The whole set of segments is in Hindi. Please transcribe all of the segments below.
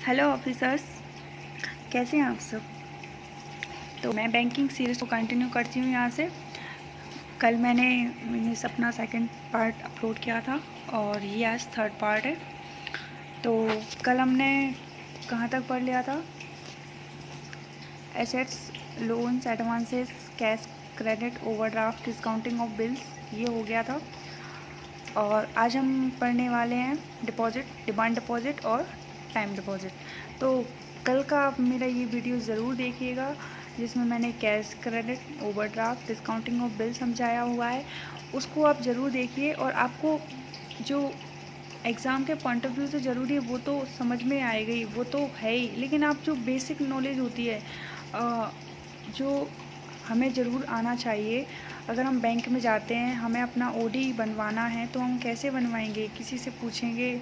हेलो ऑफिसर्स, कैसे हैं आप सब। तो मैं बैंकिंग सीरीज़ को कंटिन्यू करती हूँ यहाँ से। कल मैंने ये अपना सेकंड पार्ट अपलोड किया था और ये आज थर्ड पार्ट है। तो कल हमने कहाँ तक पढ़ लिया था? Assets, loans, advances, cash, credit, overdraft, discounting of bills, ये हो गया था। और आज हम पढ़ने वाले हैं डिपॉजिट, डिमांड डिपॉजिट और टाइम डिपॉजिट। तो कल का आप मेरा ये वीडियो ज़रूर देखिएगा जिसमें मैंने cash, credit, overdraft, discounting of bill समझाया हुआ है। उसको आप ज़रूर देखिए और आपको जो एग्ज़ाम के पॉइंट ऑफ व्यू से ज़रूरी है वो तो समझ में आएगा ही, वो तो है ही, लेकिन आप जो बेसिक नॉलेज होती है जो हमें ज़रूर आना चाहिए। अगर हम बैंक में जाते हैं, हमें अपना ओडी बनवाना है तो हम कैसे बनवाएंगे? किसी से पूछेंगे,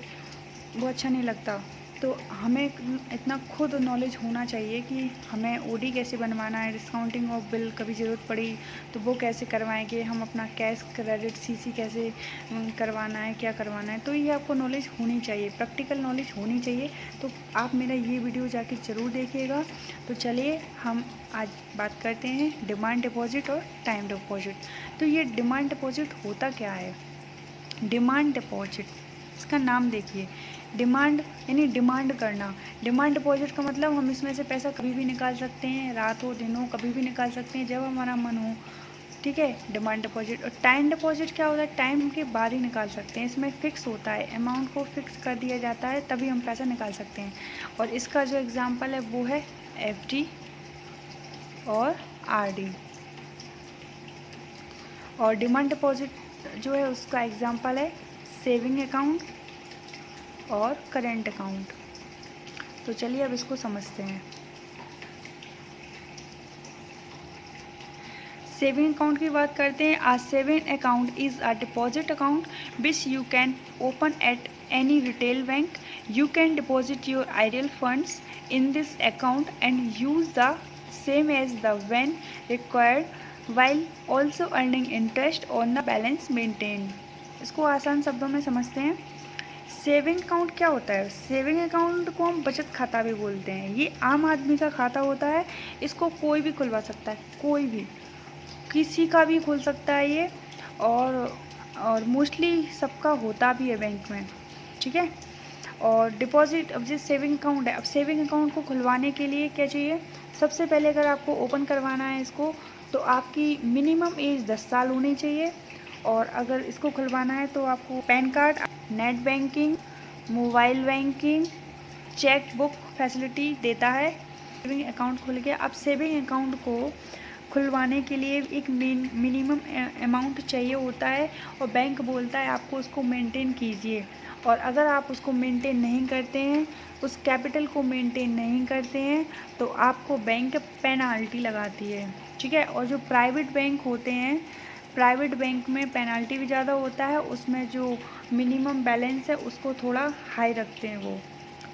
वो अच्छा नहीं लगता। तो हमें इतना खुद नॉलेज होना चाहिए कि हमें ओडी कैसे बनवाना है, डिस्काउंटिंग ऑफ बिल कभी ज़रूरत पड़ी तो वो कैसे करवाएंगे, हम अपना कैश, क्रेडिट, सीसी कैसे करवाना है, क्या करवाना है। तो ये आपको नॉलेज होनी चाहिए, प्रैक्टिकल नॉलेज होनी चाहिए। तो आप मेरा ये वीडियो जाके ज़रूर देखिएगा। तो चलिए हम आज बात करते हैं डिमांड डिपॉजिट और टाइम डिपॉजिट। तो ये डिमांड डिपॉजिट होता क्या है? डिमांड डिपॉजिट, इसका नाम देखिए, डिमांड यानी डिमांड करना। डिमांड डिपॉजिट का मतलब हम इसमें से पैसा कभी भी निकाल सकते हैं, रात हो दिन हो कभी भी निकाल सकते हैं, जब हमारा मन हो। ठीक है, डिमांड डिपॉजिट। और टाइम डिपॉजिट क्या होता है? टाइम के बाद ही निकाल सकते हैं। इसमें फ़िक्स होता है, अमाउंट को फ़िक्स कर दिया जाता है, तभी हम पैसा निकाल सकते हैं। और इसका जो एग्ज़ाम्पल है वो है एफडी और आरडी। और डिमांड डिपॉजिट जो है उसका एग्ज़ाम्पल है सेविंग अकाउंट और करेंट अकाउंट। तो चलिए अब इसको समझते हैं। सेविंग अकाउंट की बात करते हैं। A saving account is a deposit account which you can open at any retail bank. You can deposit your ideal funds in this account and use the same as the when required while also earning interest on the balance maintained. इसको आसान शब्दों में समझते हैं। सेविंग अकाउंट क्या होता है? सेविंग अकाउंट को हम बचत खाता भी बोलते हैं। ये आम आदमी का खाता होता है, इसको कोई भी खुलवा सकता है, कोई भी, किसी का भी खुल सकता है ये। और मोस्टली सबका होता भी है बैंक में। ठीक है। और डिपॉजिट, अब जैसे सेविंग अकाउंट है, अब सेविंग अकाउंट को खुलवाने के लिए क्या चाहिए? सबसे पहले अगर आपको ओपन करवाना है इसको, तो आपकी मिनिमम एज 10 साल होनी चाहिए। और अगर इसको खुलवाना है तो आपको pan card, net banking, mobile banking, cheque book facility देता है। सेविंग अकाउंट खुल गया। अब सेविंग अकाउंट को खुलवाने के लिए एक मिनिमम अमाउंट चाहिए होता है और बैंक बोलता है आपको उसको मेंटेन कीजिए। और अगर आप उसको मेंटेन नहीं करते हैं, उस कैपिटल को मेंटेन नहीं करते हैं, तो आपको बैंक पेनाल्टी लगाती है। ठीक है। और जो प्राइवेट बैंक होते हैं, प्राइवेट बैंक में पेनाल्टी भी ज़्यादा होता है, उसमें जो मिनिमम बैलेंस है उसको थोड़ा हाई रखते हैं वो।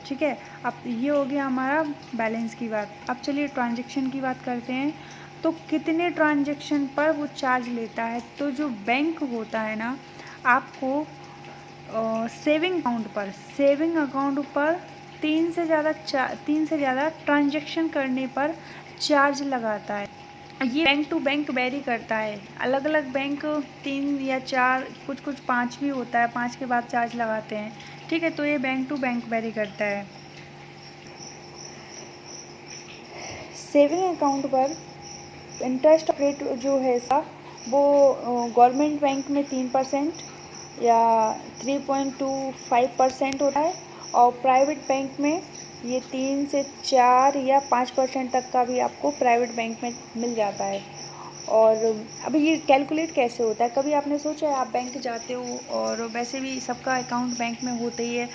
ठीक है। अब ये हो गया हमारा बैलेंस की बात। अब चलिए ट्रांजैक्शन की बात करते हैं। तो कितने ट्रांजैक्शन पर वो चार्ज लेता है? तो जो बैंक होता है ना, आपको सेविंग अकाउंट पर 3 से ज़्यादा ट्रांजैक्शन करने पर चार्ज लगाता है। ये बैंक टू बैंक वेरी करता है। अलग अलग बैंक 3 या 4, कुछ कुछ 5 भी होता है, 5 के बाद चार्ज लगाते हैं। ठीक है। तो ये बैंक टू बैंक वेरी करता है। सेविंग अकाउंट पर इंटरेस्ट रेट जो है इसका, वो गवर्नमेंट बैंक में 3% या 3.25% होता है। और प्राइवेट बैंक में ये 3 से 4 या 5% तक का भी आपको प्राइवेट बैंक में मिल जाता है। और अभी ये कैलकुलेट कैसे होता है? कभी आपने सोचा है, आप बैंक जाते हो और वैसे भी सबका अकाउंट बैंक में होता ही है,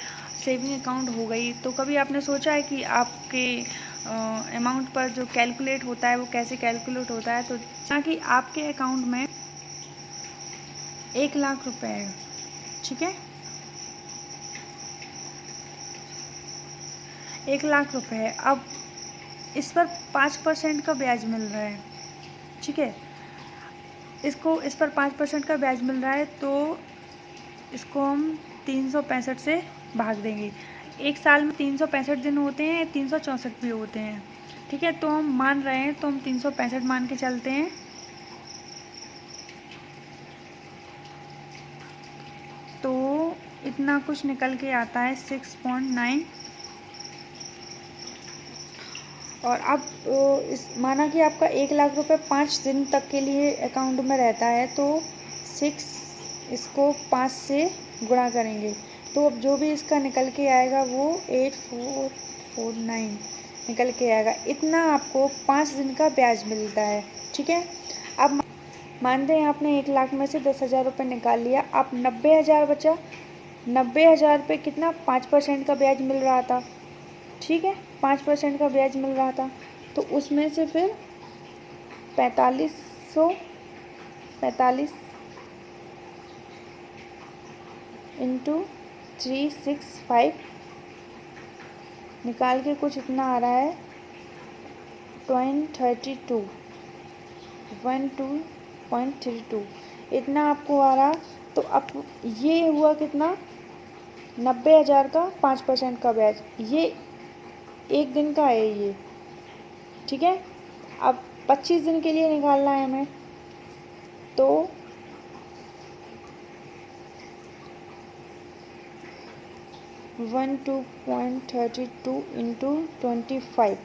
सेविंग अकाउंट हो गई, तो कभी आपने सोचा है कि आपके अमाउंट पर जो कैलकुलेट होता है वो कैसे कैलकुलेट होता है? तो ताकि आपके अकाउंट में 1 लाख रुपए है। ठीक है, 1 लाख रुपए है। अब इस पर 5% का ब्याज मिल रहा है। ठीक है, इस पर 5% का ब्याज मिल रहा है, तो इसको हम 365 से भाग देंगे। एक साल में 365 दिन होते हैं, 364 भी होते हैं, ठीक है। तो हम मान रहे हैं तो हम 365 मान के चलते हैं। तो इतना कुछ निकल के आता है 6.9। और अब इस माना कि आपका 1 लाख रुपए 5 दिन तक के लिए अकाउंट में रहता है, तो 6 इसको 5 से गुणा करेंगे, तो अब जो भी इसका निकल के आएगा वो 8449 निकल के आएगा। इतना आपको 5 दिन का ब्याज मिलता है, ठीक है। अब मानते हैं आपने 1 लाख में से 10,000 रुपये निकाल लिया, अब 90,000 बचा। 90,000 पे कितना 5% का ब्याज मिल रहा था, ठीक है, 5% का ब्याज मिल रहा था। तो उसमें से फिर 45 इंटू 365 निकाल के कुछ इतना आ रहा है 12.32 इतना आपको आ रहा। तो अब ये हुआ कितना 90,000 का 5% का ब्याज, ये एक दिन का है ये, ठीक है। अब 25 दिन के लिए निकालना है हमें, तो 12.32 इंटू 25,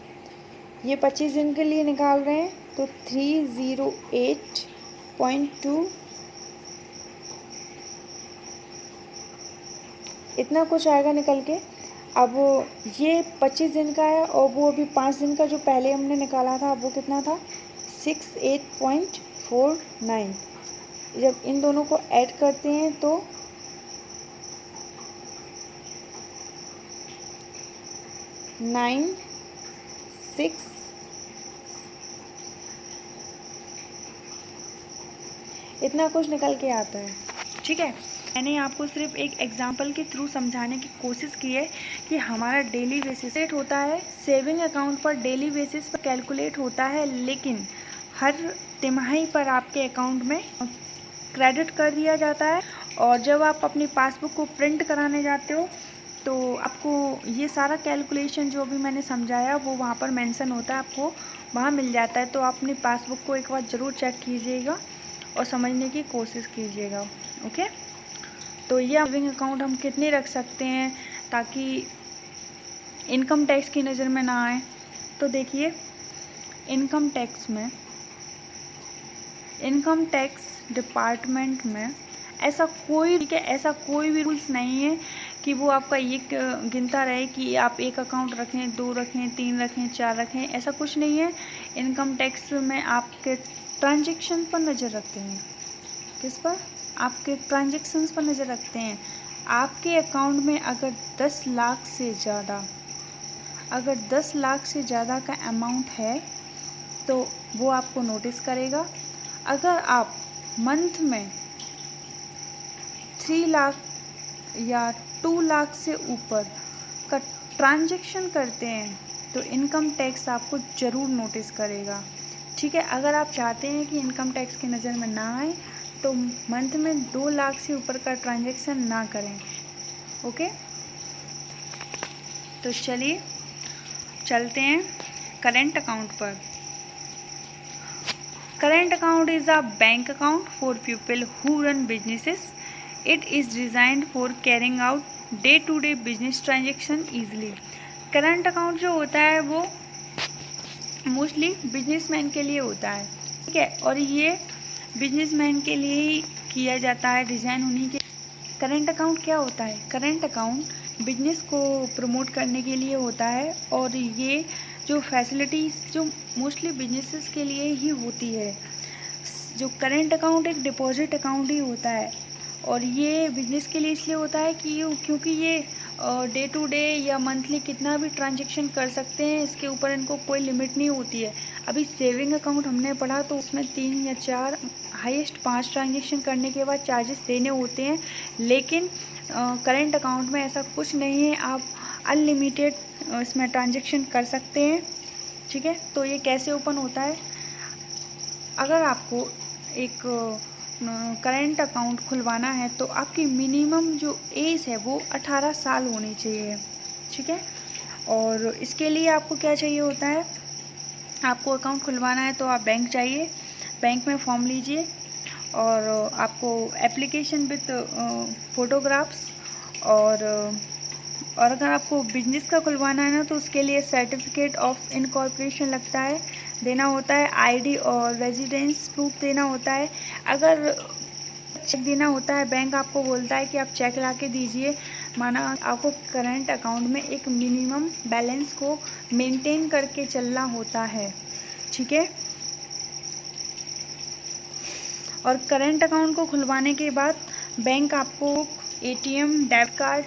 ये 25 दिन के लिए निकाल रहे हैं, तो 308.2 इतना कुछ आएगा निकल के। अब ये 25 दिन का है और वो अभी 5 दिन का जो पहले हमने निकाला था, अब वो कितना था 68.49। जब इन दोनों को ऐड करते हैं तो 96 इतना कुछ निकल के आता है, ठीक है। मैंने आपको सिर्फ एक एग्जांपल के थ्रू समझाने की कोशिश की है कि हमारा डेली बेसिस रेट होता है, सेविंग अकाउंट पर डेली बेसिस पर कैलकुलेट होता है, लेकिन हर तिमाही पर आपके अकाउंट में क्रेडिट कर दिया जाता है। और जब आप अपनी पासबुक को प्रिंट कराने जाते हो तो आपको ये सारा कैलकुलेशन जो भी मैंने समझाया वो वहाँ पर मेंशन होता है, आपको वहाँ मिल जाता है। तो आप अपनी पासबुक को एक बार ज़रूर चेक कीजिएगा और समझने की कोशिश कीजिएगा, ओके। तो ये सेविंग अकाउंट हम कितने रख सकते हैं ताकि इनकम टैक्स की नज़र में ना आए। तो देखिए, इनकम टैक्स डिपार्टमेंट में ऐसा कोई भी रूल्स नहीं है कि वो आपका ये गिनता रहे कि आप 1 अकाउंट रखें, 2 रखें, 3 रखें, 4 रखें, ऐसा कुछ नहीं है। इनकम टैक्स में आपके ट्रांजैक्शन पर नज़र रखते हैं। किस पर? आपके ट्रांजैक्शंस पर नज़र रखते हैं। आपके अकाउंट में अगर 10 लाख से ज़्यादा का अमाउंट है तो वो आपको नोटिस करेगा। अगर आप मंथ में 3 लाख या 2 लाख से ऊपर का ट्रांजैक्शन करते हैं तो इनकम टैक्स आपको ज़रूर नोटिस करेगा, ठीक है। अगर आप चाहते हैं कि इनकम टैक्स की नज़र में ना आए तो मंथ में 2 लाख से ऊपर का ट्रांजैक्शन ना करें, ओके। तो चलिए चलते हैं करेंट अकाउंट पर। Current account is a bank account for people who run businesses. It is designed for carrying out day-to-day business transaction easily. Current account जो होता है वो मोस्टली बिजनेसमैन के लिए होता है, ठीक है। और ये बिजनेसमैन के लिए ही किया जाता है, डिज़ाइन उन्हीं के। करेंट अकाउंट क्या होता है? करेंट अकाउंट बिजनेस को प्रमोट करने के लिए होता है और ये जो फैसिलिटीज़ जो मोस्टली बिजनेसेस के लिए ही होती है। जो करेंट अकाउंट एक डिपॉजिट अकाउंट ही होता है और ये बिजनेस के लिए इसलिए होता है कि क्योंकि ये डे टू डे या मंथली कितना भी ट्रांजैक्शन कर सकते हैं, इसके ऊपर इनको कोई लिमिट नहीं होती है। अभी सेविंग अकाउंट हमने पढ़ा तो उसमें 3 या 4 हाईएस्ट 5 ट्रांजैक्शन करने के बाद चार्जेस देने होते हैं, लेकिन करेंट अकाउंट में ऐसा कुछ नहीं है, आप अनलिमिटेड इसमें ट्रांजैक्शन कर सकते हैं, ठीक है। तो ये कैसे ओपन होता है? अगर आपको एक करेंट अकाउंट खुलवाना है तो आपकी मिनिमम जो एज है वो 18 साल होनी चाहिए, ठीक है। और इसके लिए आपको क्या चाहिए होता है, आपको अकाउंट खुलवाना है तो आप बैंक जाइए, बैंक में फॉर्म लीजिए और आपको एप्लीकेशन विथ फ़ोटोग्राफ्स और अगर आपको बिजनेस का खुलवाना है ना तो उसके लिए सर्टिफिकेट ऑफ इनकॉर्पोरेशन लगता है, देना होता है, आईडी और रेजिडेंस प्रूफ देना होता है। अगर चेक देना होता है, बैंक आपको बोलता है कि आप चेक ला के दीजिए, माना आपको करंट अकाउंट में एक मिनिमम बैलेंस को मेंटेन करके चलना होता है, ठीक है। और करंट अकाउंट को खुलवाने के बाद बैंक आपको एटीएम, डेबिट कार्ड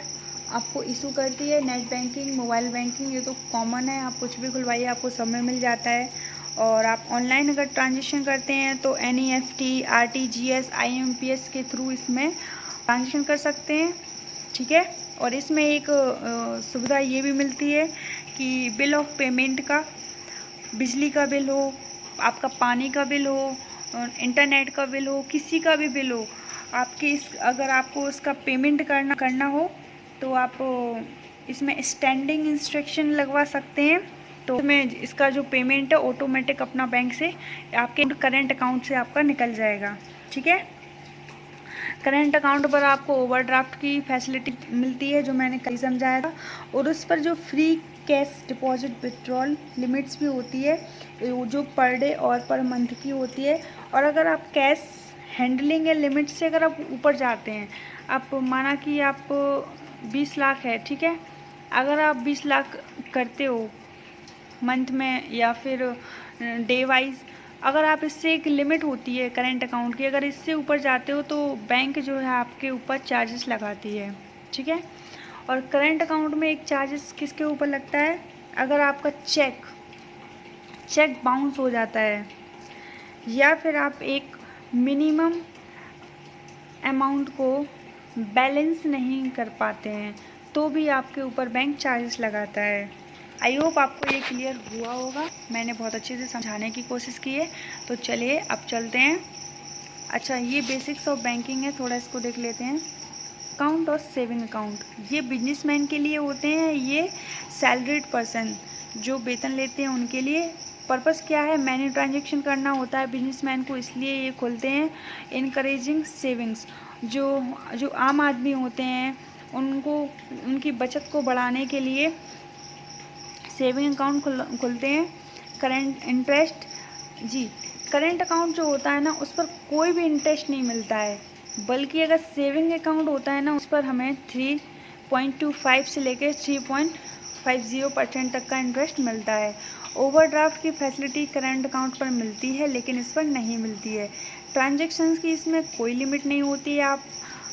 आपको इशू करती है, नेट बैंकिंग, मोबाइल बैंकिंग, ये तो कॉमन है, आप कुछ भी खुलवाइए आपको सब में मिल जाता है। और आप ऑनलाइन अगर ट्रांजेक्शन करते हैं तो NEFT, RTGS, IMPS के थ्रू इसमें ट्रांजेक्शन कर सकते हैं, ठीक है। और इसमें एक सुविधा ये भी मिलती है कि बिल ऑफ पेमेंट का, बिजली का बिल हो, आपका पानी का बिल हो, इंटरनेट का बिल हो, किसी का भी बिल हो, आपके अगर आपको उसका पेमेंट करना हो तो आप इसमें स्टैंडिंग इंस्ट्रक्शन लगवा सकते हैं। तो इसमें इसका जो पेमेंट है ऑटोमेटिक अपना बैंक से आपके करंट अकाउंट से आपका निकल जाएगा, ठीक है। करंट अकाउंट पर आपको ओवरड्राफ्ट की फैसिलिटी मिलती है जो मैंने कल समझाया था, और उस पर जो free cash deposit withdrawal limits भी होती है जो पर डे और पर मंथ की होती है। और अगर आप कैश हैंडलिंग या लिमिट से अगर आप ऊपर जाते हैं, आप माना कि आप 20 लाख है, ठीक है, अगर आप 20 लाख करते हो मंथ में या फिर डे वाइज, अगर आप इससे एक लिमिट होती है करंट अकाउंट की, अगर इससे ऊपर जाते हो तो बैंक जो है आपके ऊपर चार्जेस लगाती है, ठीक है। और करंट अकाउंट में एक चार्जेस किसके ऊपर लगता है, अगर आपका चेक बाउंस हो जाता है या फिर आप एक मिनिमम अमाउंट को बैलेंस नहीं कर पाते हैं तो भी आपके ऊपर बैंक चार्जेस लगाता है। आई होप आपको ये क्लियर हुआ होगा, मैंने बहुत अच्छे से समझाने की कोशिश की है। तो चलिए अब चलते हैं। अच्छा, ये बेसिक्स ऑफ बैंकिंग है, थोड़ा इसको देख लेते हैं। अकाउंट और सेविंग अकाउंट, ये बिजनेसमैन के लिए होते हैं, ये सैलरीड पर्सन जो वेतन लेते हैं उनके लिए। पर्पस क्या है, मनी ट्रांजेक्शन करना होता है बिजनेसमैन को, इसलिए ये खोलते हैं। इनकरेजिंग सेविंग्स, जो आम आदमी होते हैं उनको उनकी बचत को बढ़ाने के लिए सेविंग अकाउंट खुलते हैं। करंट इंटरेस्ट, जी करंट अकाउंट जो होता है ना उस पर कोई भी इंटरेस्ट नहीं मिलता है, बल्कि अगर सेविंग अकाउंट होता है ना उस पर हमें 3.25 से लेकर 3.50% तक का इंटरेस्ट मिलता है। ओवरड्राफ्ट की फैसिलिटी करंट अकाउंट पर मिलती है लेकिन इस पर नहीं मिलती है। ट्रांजैक्शंस की इसमें कोई लिमिट नहीं होती है, आप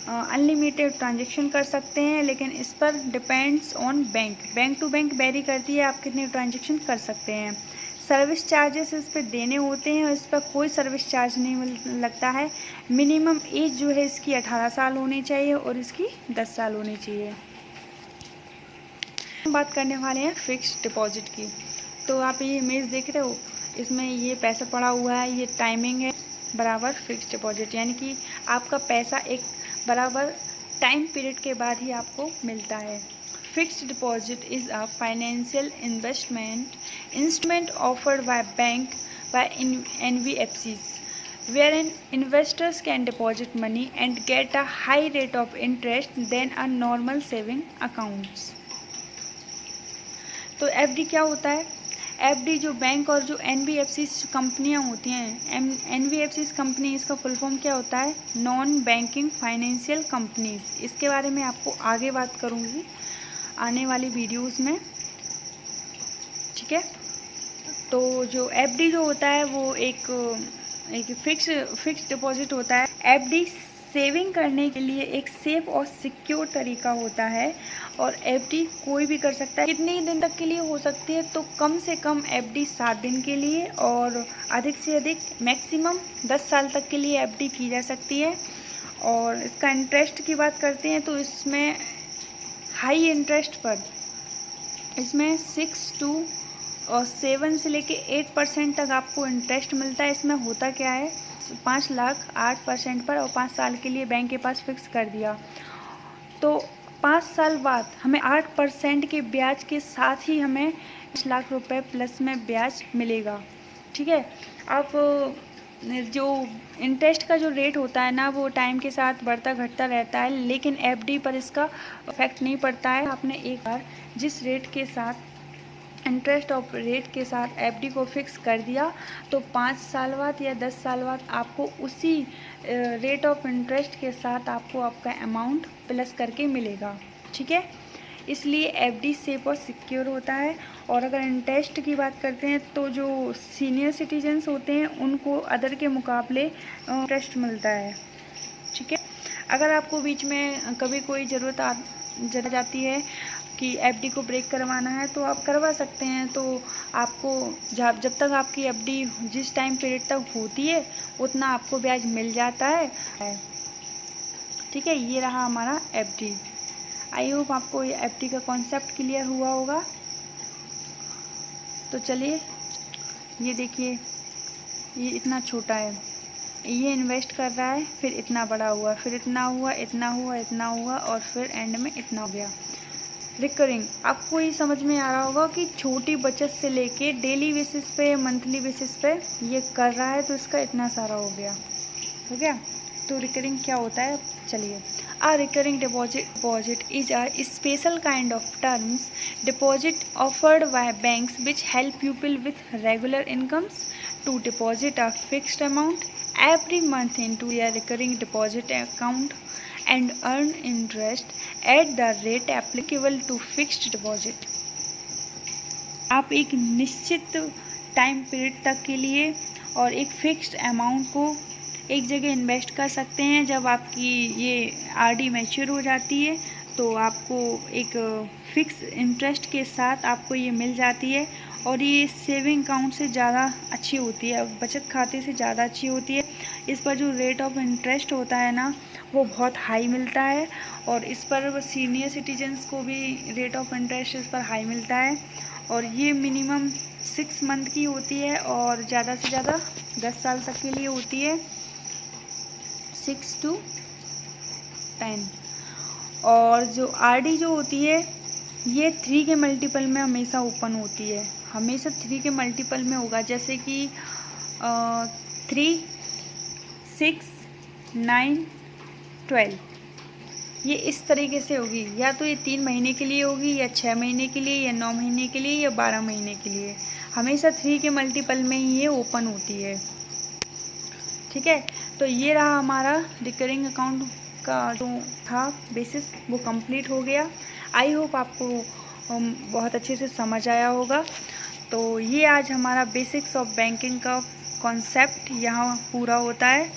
अनलिमिटेड ट्रांजैक्शन कर सकते हैं, लेकिन इस पर depends on bank to bank vary करती है आप कितने ट्रांजैक्शन कर सकते हैं। सर्विस चार्जेस इस पर देने होते हैं और इस पर कोई सर्विस चार्ज नहीं लगता है। मिनिमम एज जो है इसकी 18 साल होनी चाहिए और इसकी 10 साल होनी चाहिए। हम बात करने वाले हैं फिक्स्ड डिपॉजिट की। तो आप ये इमेज देख रहे हो, इसमें ये पैसा पड़ा हुआ है, ये टाइमिंग है बराबर फिक्स्ड डिपॉजिट, यानी कि आपका पैसा एक बराबर टाइम पीरियड के बाद ही आपको मिलता है। Fixed deposit is a financial investment instrument offered by bank by NBFCs wherein investors can deposit money and get a high rate of interest than a normal saving accounts। तो FD क्या होता है, FD जो बैंक और जो NBFCs कंपनियां होती हैं, NBFCs कंपनी, इसका फुल फॉर्म क्या होता है, नॉन बैंकिंग फाइनेंशियल कंपनीज। इसके बारे में आपको आगे बात करूंगी आने वाली वीडियोस में, ठीक है। तो जो FD जो होता है वो एक फिक्स डिपॉजिट होता है। FD सेविंग करने के लिए एक सेफ और सिक्योर तरीका होता है और FD कोई भी कर सकता है। कितने दिन तक के लिए हो सकती है, तो कम से कम FD 7 दिन के लिए और अधिक से अधिक मैक्सिमम 10 साल तक के लिए FD की जा सकती है। और इसका इंटरेस्ट की बात करते हैं तो इसमें हाई इंटरेस्ट पर इसमें 7 से लेके 8% तक आपको इंटरेस्ट मिलता है। इसमें होता क्या है, 5 लाख 8% पर और 5 साल के लिए बैंक के पास फिक्स कर दिया। तो 5 साल बाद हमें 8% के ब्याज के साथ ही हमें 5 लाख रुपए प्लस में ब्याज मिलेगा। ठीक है। अब जो इंटरेस्ट का जो रेट होता है ना, वो टाइम के साथ बढ़ता घटता रहता है, लेकिन एफडी पर इसका इफेक्ट नहीं पड़ता है। आपने एक बार जिस रेट के साथ इंटरेस्ट और रेट के साथ एफडी को फिक्स कर दिया, तो 5 साल बाद या 10 साल बाद आपको उसी रेट ऑफ इंटरेस्ट के साथ आपको आपका अमाउंट प्लस करके मिलेगा। ठीक है। इसलिए एफडी सेफ और सिक्योर होता है। और अगर इंटरेस्ट की बात करते हैं तो जो सीनियर सिटीजन्स होते हैं उनको अदर के मुकाबले इंटरेस्ट मिलता है। ठीक है। अगर आपको बीच में कभी कोई ज़रूरत आ जाती है कि एफडी को ब्रेक करवाना है तो आप करवा सकते हैं। तो आपको जब तक आपकी एफडी जिस टाइम पीरियड तक होती है उतना आपको ब्याज मिल जाता है। ठीक है। ये रहा हमारा एफडी। आई होप आपको ये एफडी का कॉन्सेप्ट क्लियर हुआ होगा। तो चलिए, ये देखिए, ये इतना छोटा है, ये इन्वेस्ट कर रहा है, फिर इतना बड़ा हुआ, फिर इतना हुआ, इतना हुआ, इतना हुआ, और फिर एंड में इतना हो गया। रिकरिंग, आपको ये समझ में आ रहा होगा कि छोटी बचत से लेके डेली बेसिस पे, मंथली बेसिस पे ये कर रहा है, तो इसका इतना सारा हो गया। तो रिकरिंग क्या होता है, चलिए। A recurring deposit is a special kind of terms deposit offered by banks which help people with regular incomes to deposit a fixed amount every month into their recurring deposit account and earn interest at the rate applicable to fixed deposit। आप एक निश्चित टाइम पीरियड तक के लिए और एक फिक्स्ड अमाउंट को एक जगह इन्वेस्ट कर सकते हैं। जब आपकी ये आरडी मैच्योर हो जाती है तो आपको एक फिक्स इंटरेस्ट के साथ आपको ये मिल जाती है, और ये सेविंग अकाउंट से ज़्यादा अच्छी होती है, बचत खाते से ज़्यादा अच्छी होती है। इस पर जो रेट ऑफ इंटरेस्ट होता है ना, वो बहुत हाई मिलता है, और इस पर सीनियर सिटीजन्स को भी रेट ऑफ इंटरेस्ट इस पर हाई मिलता है। और ये मिनिमम 6 मंथ की होती है और ज़्यादा से ज़्यादा 10 साल तक के लिए होती है, 6 to 10। और जो आरडी जो होती है ये 3 के मल्टीपल में हमेशा ओपन होती है, हमेशा 3 के मल्टीपल में होगा। जैसे कि 3, 6, 9, 12, ये इस तरीके से होगी। या तो ये 3 महीने के लिए होगी, या 6 महीने के लिए, या 9 महीने के लिए, या 12 महीने के लिए। हमेशा 3 के मल्टीपल में ही ये ओपन होती है। ठीक है। तो ये रहा हमारा रिकरिंग अकाउंट का जो था बेसिस, वो कंप्लीट हो गया। आई होप आपको बहुत अच्छे से समझ आया होगा। तो ये आज हमारा बेसिक्स ऑफ बैंकिंग का कॉन्सेप्ट यहाँ पूरा होता है।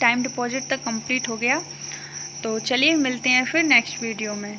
टाइम डिपॉजिट तक कंप्लीट हो गया। तो चलिए मिलते हैं फिर नेक्स्ट वीडियो में।